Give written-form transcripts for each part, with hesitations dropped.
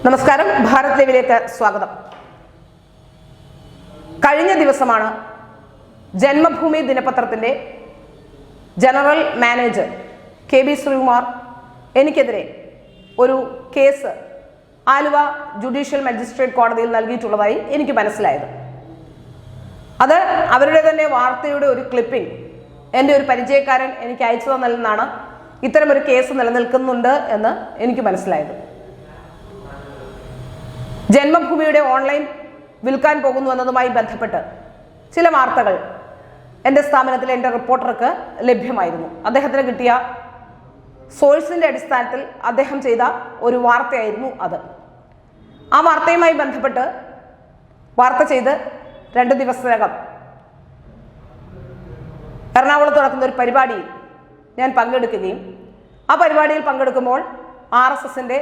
നമസ്കാരം, ഭാരത് ലൈവിലേക്ക് സ്വാഗതം. കഴിഞ്ഞ ദിവസമാണ് ജന്മഭൂമി ദിനപത്രത്തിന്റെ ജനറൽ മാനേജർ കെ.ബി. ശ്രീകുമാർ എനിക്കെതിരെ ഒരു കേസ് ആലുവ ജുഡീഷ്യൽ മജിസ്ട്രേറ്റ് കോടതിയിൽ നൽകിയിട്ടുള്ളതായി എനിക്ക് മനസ്സിലായത്. അത് അവരുടെ തന്നെ വാർത്തയുടെ ഒരു ക്ലിപ്പിംഗ് എൻ്റെ ഒരു പരിചയക്കാരൻ എനിക്ക് അയച്ചു തന്നതിൽ നിന്നാണ് ഇത്തരമൊരു കേസ് നിലനിൽക്കുന്നുണ്ട് എന്ന് എനിക്ക് മനസ്സിലായത്. ജന്മഭൂമിയുടെ ഓൺലൈൻ വിൽക്കാൻ പോകുന്നു എന്നതുമായി ബന്ധപ്പെട്ട് ചില വാർത്തകൾ എൻ്റെ സ്ഥാപനത്തിലെ എൻ്റെ റിപ്പോർട്ടർക്ക് ലഭ്യമായിരുന്നു. അദ്ദേഹത്തിന് കിട്ടിയ സോഴ്സിൻ്റെ അടിസ്ഥാനത്തിൽ അദ്ദേഹം ചെയ്ത ഒരു വാർത്തയായിരുന്നു അത്. ആ വാർത്തയുമായി ബന്ധപ്പെട്ട് വാർത്ത ചെയ്ത് 2 ദിവസത്തിനകം എറണാകുളത്ത് നടക്കുന്ന ഒരു പരിപാടിയിൽ ഞാൻ പങ്കെടുക്കുകയും ആ പരിപാടിയിൽ പങ്കെടുക്കുമ്പോൾ RSSന്റെ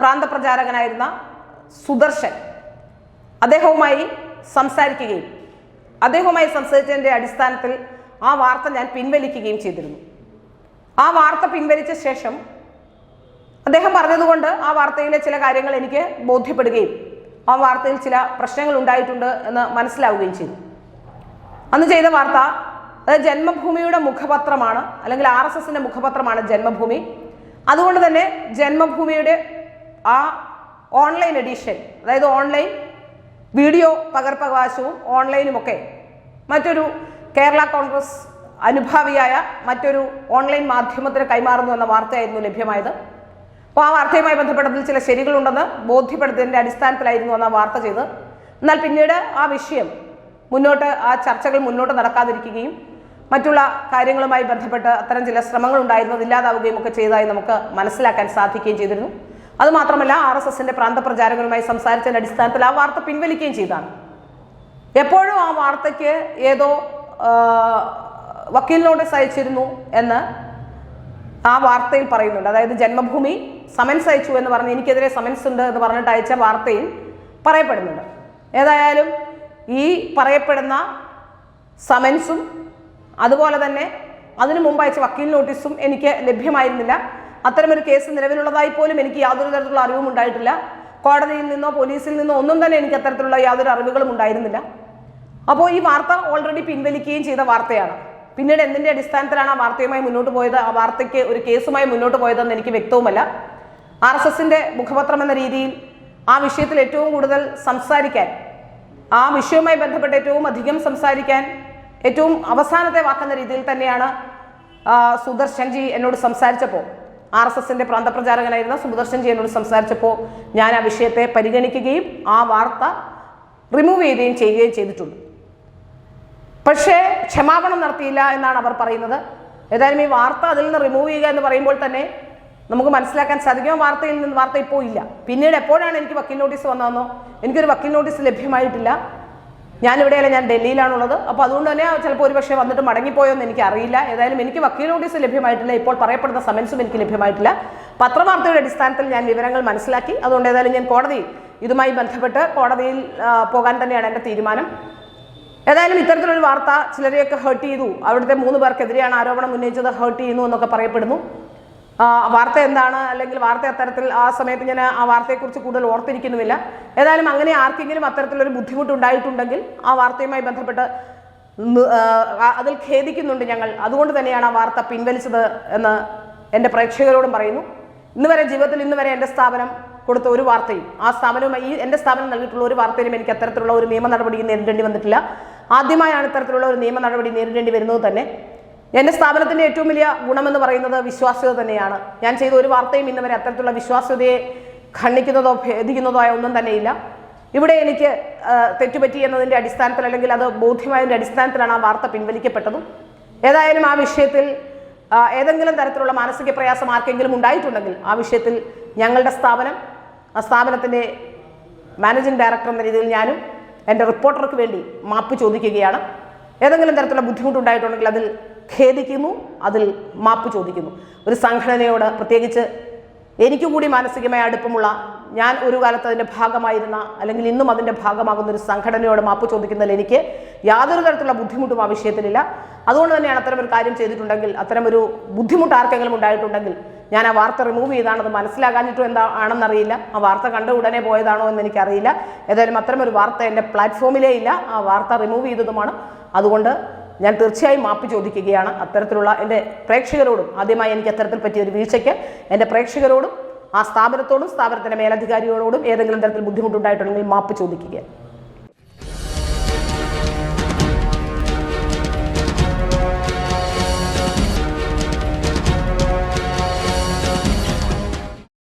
പ്രാന്തപ്രചാരകനായിരുന്ന സുദർശൻ അദ്ദേഹവുമായി സംസാരിക്കുകയും അദ്ദേഹവുമായി സംസാരിച്ചതിൻ്റെ അടിസ്ഥാനത്തിൽ ആ വാർത്ത ഞാൻ പിൻവലിക്കുകയും ചെയ്തിരുന്നു. ആ വാർത്ത പിൻവലിച്ച ശേഷം അദ്ദേഹം പറഞ്ഞതുകൊണ്ട് ആ വാർത്തയിലെ ചില കാര്യങ്ങൾ എനിക്ക് ബോധ്യപ്പെടുകയും ആ വാർത്തയിൽ ചില പ്രശ്നങ്ങൾ ഉണ്ടായിട്ടുണ്ട് എന്ന് മനസ്സിലാവുകയും ചെയ്തു. അന്ന് ചെയ്ത വാർത്ത അത് ജന്മഭൂമിയുടെ മുഖപത്രമാണ്, അല്ലെങ്കിൽ RSSന്റെ മുഖപത്രമാണ് ജന്മഭൂമി. അതുകൊണ്ട് തന്നെ ജന്മഭൂമിയുടെ ആ ഓൺലൈൻ എഡിഷൻ, അതായത് ഓൺലൈൻ വീഡിയോ പകർപ്പവകാശവും ഓൺലൈനുമൊക്കെ മറ്റൊരു കേരള കോൺഗ്രസ് അനുഭാവിയായ മറ്റൊരു ഓൺലൈൻ മാധ്യമത്തിന് കൈമാറുന്നു എന്ന വാർത്തയായിരുന്നു ലഭ്യമായത്. അപ്പോൾ ആ വാർത്തയുമായി ബന്ധപ്പെട്ടതിൽ ചില ശരികളുണ്ടെന്ന് ബോധ്യപ്പെടുത്തിയതിൻ്റെ അടിസ്ഥാനത്തിലായിരുന്നു അന്ന് ആ വാർത്ത ചെയ്ത്. എന്നാൽ പിന്നീട് ആ വിഷയം ആ ചർച്ചകൾ മുന്നോട്ട് നടക്കാതിരിക്കുകയും മറ്റുള്ള കാര്യങ്ങളുമായി ബന്ധപ്പെട്ട് അത്തരം ചില ശ്രമങ്ങൾ ഉണ്ടായിരുന്നത് ഇല്ലാതാവുകയും ഒക്കെ ചെയ്തതായി നമുക്ക് മനസ്സിലാക്കാൻ സാധിക്കുകയും ചെയ്തിരുന്നു. അതുമാത്രമല്ല, RSSന്റെ പ്രാന്തപ്രചാരകരുമായി സംസാരിച്ചതിൻ്റെ അടിസ്ഥാനത്തിൽ ആ വാർത്ത പിൻവലിക്കുകയും ചെയ്താണ്. എപ്പോഴും ആ വാർത്തയ്ക്ക് ഏതോ വക്കീൽ നോട്ടീസ് അയച്ചിരുന്നു എന്ന് ആ വാർത്തയിൽ പറയുന്നുണ്ട്. അതായത് ജന്മഭൂമി സമൻസ് അയച്ചു എന്ന് പറഞ്ഞ് എനിക്കെതിരെ സമൻസ് ഉണ്ട് എന്ന് പറഞ്ഞിട്ട് അയച്ച വാർത്തയിൽ പറയപ്പെടുന്നുണ്ട്. ഏതായാലും ഈ പറയപ്പെടുന്ന സമൻസും അതുപോലെ തന്നെ അതിനു മുമ്പ് അയച്ച വക്കീൽ നോട്ടീസും എനിക്ക് ലഭ്യമായിരുന്നില്ല. അത്തരമൊരു കേസ് നിലവിലുള്ളതായി പോലും എനിക്ക് യാതൊരു തരത്തിലുള്ള അറിവും ഉണ്ടായിട്ടില്ല. കോടതിയിൽ നിന്നോ പോലീസിൽ നിന്നോ ഒന്നും തന്നെ എനിക്ക് അത്തരത്തിലുള്ള യാതൊരു അറിവുകളും ഉണ്ടായിരുന്നില്ല. അപ്പോൾ ഈ വാർത്ത ഓൾറെഡി പിൻവലിക്കുകയും ചെയ്ത വാർത്തയാണ്. പിന്നീട് എന്തിൻ്റെ അടിസ്ഥാനത്തിലാണ് ആ വാർത്തയുമായി മുന്നോട്ട് പോയത്, ആ വാർത്തയ്ക്ക് ഒരു കേസുമായി മുന്നോട്ട് പോയതെന്ന് എനിക്ക് വ്യക്തവുമല്ല. RSSന്റെ മുഖപത്രം എന്ന രീതിയിൽ ആ വിഷയത്തിൽ ഏറ്റവും കൂടുതൽ സംസാരിക്കാൻ, ആ വിഷയവുമായി ബന്ധപ്പെട്ട് ഏറ്റവും അധികം സംസാരിക്കാൻ, ഏറ്റവും അവസാനത്തെ വാക്കെന്ന രീതിയിൽ തന്നെയാണ് സുദർശൻജി എന്നോട് സംസാരിച്ചപ്പോൾ, RSSന്റെ പ്രാന്തപ്രചാരകനായിരുന്ന സുദർശൻജി എന്നോട് സംസാരിച്ചപ്പോൾ ഞാൻ ആ വിഷയത്തെ പരിഗണിക്കുകയും ആ വാർത്ത റിമൂവ് ചെയ്യുകയും ചെയ്തിട്ടുണ്ട്. പക്ഷേ ക്ഷമാപണം നടത്തിയില്ല എന്നാണ് അവർ പറയുന്നത്. ഏതായാലും ഈ വാർത്ത അതിൽ നിന്ന് റിമൂവ് ചെയ്യുക എന്ന് പറയുമ്പോൾ തന്നെ നമുക്ക് മനസ്സിലാക്കാൻ സാധിക്കും വാർത്ത ഇപ്പോൾ ഇല്ല. പിന്നീട് എപ്പോഴാണ് എനിക്ക് വക്കീൽ നോട്ടീസ് വന്നതെന്നോ, എനിക്കൊരു വക്കീൽ നോട്ടീസ് ലഭ്യമായിട്ടില്ല. ഞാനിവിടെയല്ല, ഞാൻ ഡൽഹിയിലാണുള്ളത്. അപ്പോൾ അതുകൊണ്ട് തന്നെ ചിലപ്പോൾ ഒരുപക്ഷെ വന്നിട്ട് മടങ്ങിപ്പോയോന്ന് എനിക്ക് അറിയില്ല. ഏതായാലും എനിക്ക് വക്കീൽ നോട്ടീസ് ലഭ്യമായിട്ടില്ല. ഇപ്പോൾ പറയപ്പെടുന്ന സമൻസും എനിക്ക് ലഭ്യമായിട്ടില്ല. പത്രവാർത്തയുടെ അടിസ്ഥാനത്തിൽ ഞാൻ വിവരങ്ങൾ മനസ്സിലാക്കി. അതുകൊണ്ട് ഏതായാലും ഞാൻ ഇതുമായി ബന്ധപ്പെട്ട് കോടതിയിൽ പോകാൻ തന്നെയാണ് എൻ്റെ തീരുമാനം. ഏതായാലും ഇത്തരത്തിലൊരു വാർത്ത ചിലരെയൊക്കെ ഹേർട്ട് ചെയ്തു. അവിടുത്തെ 3 പേർക്കെതിരെയാണ് ആരോപണം ഉന്നയിച്ചത്, ഹേർട്ട് ചെയ്യുന്നു എന്നൊക്കെ പറയപ്പെടുന്നു. വാർത്ത എന്താണ്, അല്ലെങ്കിൽ വാർത്ത അത്തരത്തിൽ ആ സമയത്ത് ഞാൻ ആ വാർത്തയെക്കുറിച്ച് കൂടുതൽ ഓർത്തിരിക്കുന്നുമില്ല. ഏതായാലും അങ്ങനെ ആർക്കെങ്കിലും അത്തരത്തിലൊരു ബുദ്ധിമുട്ടുണ്ടായിട്ടുണ്ടെങ്കിൽ ആ വാർത്തയുമായി ബന്ധപ്പെട്ട് അതിൽ ഖേദിക്കുന്നുണ്ട് ഞങ്ങൾ. അതുകൊണ്ട് തന്നെയാണ് ആ വാർത്ത പിൻവലിച്ചത് എന്ന് എൻ്റെ പ്രേക്ഷകരോടും പറയുന്നു. ജീവിതത്തിൽ ഇന്ന് വരെ എൻ്റെ സ്ഥാപനം കൊടുത്ത ഒരു വാർത്തയും, ആ സ്ഥാപനവുമായി എൻ്റെ സ്ഥാപനം നൽകിയിട്ടുള്ള ഒരു വാർത്തയിലും എനിക്ക് അത്തരത്തിലുള്ള ഒരു നിയമ നടപടിയും നേരിടേണ്ടി വന്നിട്ടില്ല. ആദ്യമായാണ് ഇത്തരത്തിലുള്ള ഒരു നിയമ നടപടി നേരിടേണ്ടി വരുന്നത് തന്നെ. എൻ്റെ സ്ഥാപനത്തിൻ്റെ ഏറ്റവും വലിയ ഗുണമെന്ന് പറയുന്നത് വിശ്വാസ്യത തന്നെയാണ്. ഞാൻ ചെയ്ത ഒരു വാർത്തയും ഇന്ന് വരെ അത്തരത്തിലുള്ള വിശ്വാസ്യതയെ ഖണ്ഡിക്കുന്നതോ ഭേദിക്കുന്നതോ ആയ ഒന്നും തന്നെയില്ല. ഇവിടെ എനിക്ക് തെറ്റുപറ്റി എന്നതിൻ്റെ അടിസ്ഥാനത്തിൽ, അല്ലെങ്കിൽ അത് ബോധ്യമായതിൻ്റെ അടിസ്ഥാനത്തിലാണ് ആ വാർത്ത പിൻവലിക്കപ്പെട്ടതും. ഏതായാലും ആ വിഷയത്തിൽ ഏതെങ്കിലും തരത്തിലുള്ള മാനസിക പ്രയാസം ആർക്കെങ്കിലും ഉണ്ടായിട്ടുണ്ടെങ്കിൽ ആ വിഷയത്തിൽ ഞങ്ങളുടെ സ്ഥാപനം, ആ സ്ഥാപനത്തിൻ്റെ മാനേജിംഗ് ഡയറക്ടർ എന്ന രീതിയിൽ ഞാനും എൻ്റെ റിപ്പോർട്ടർക്ക് വേണ്ടി മാപ്പ് ചോദിക്കുകയാണ്. ഏതെങ്കിലും തരത്തിലുള്ള ബുദ്ധിമുട്ടുണ്ടായിട്ടുണ്ടെങ്കിൽ അതിൽ ഖേദിക്കുന്നു, അതിൽ മാപ്പ് ചോദിക്കുന്നു. ഒരു സംഘടനയോട്, പ്രത്യേകിച്ച് എനിക്കു കൂടി മാനസികമായ അടുപ്പമുള്ള, ഞാൻ ഒരു കാലത്ത് അതിൻ്റെ ഭാഗമായിരുന്ന, അല്ലെങ്കിൽ ഇന്നും അതിൻ്റെ ഭാഗമാകുന്ന ഒരു സംഘടനയോട് മാപ്പ് ചോദിക്കുന്നതിൽ എനിക്ക് യാതൊരു തരത്തിലുള്ള ബുദ്ധിമുട്ടും ആ വിഷയത്തിലില്ല. അതുകൊണ്ട് തന്നെയാണ് അത്തരമൊരു കാര്യം ചെയ്തിട്ടുണ്ടെങ്കിൽ, അത്തരമൊരു ബുദ്ധിമുട്ട് ആർക്കെങ്കിലും ഉണ്ടായിട്ടുണ്ടെങ്കിൽ ഞാൻ ആ വാർത്ത റിമൂവ് ചെയ്താണത് മനസ്സിലാകാഞ്ഞിട്ടും എന്താ ആണെന്നറിയില്ല. ആ വാർത്ത കണ്ട ഉടനെ പോയതാണോ എന്ന് എനിക്കറിയില്ല. ഏതായാലും അത്തരമൊരു വാർത്ത എൻ്റെ പ്ലാറ്റ്ഫോമിലേ ഇല്ല. ആ വാർത്ത റിമൂവ് ചെയ്തതുമാണ്. അതുകൊണ്ട് ഞാൻ തീർച്ചയായും മാപ്പ് ചോദിക്കുകയാണ്. അത്തരത്തിലുള്ള എൻ്റെ പ്രേക്ഷകരോടും, ആദ്യമായി എനിക്ക് അത്തരത്തിൽ പറ്റിയ ഒരു വീഴ്ചയ്ക്ക് എൻ്റെ പ്രേക്ഷകരോടും ആ സ്ഥാപനത്തോടും സ്ഥാപനത്തിൻ്റെ മേലധികാരികളോടും ഏതെങ്കിലും തരത്തിൽ ബുദ്ധിമുട്ടുണ്ടായിട്ടുണ്ടെങ്കിൽ മാപ്പ് ചോദിക്കുകയാണ്.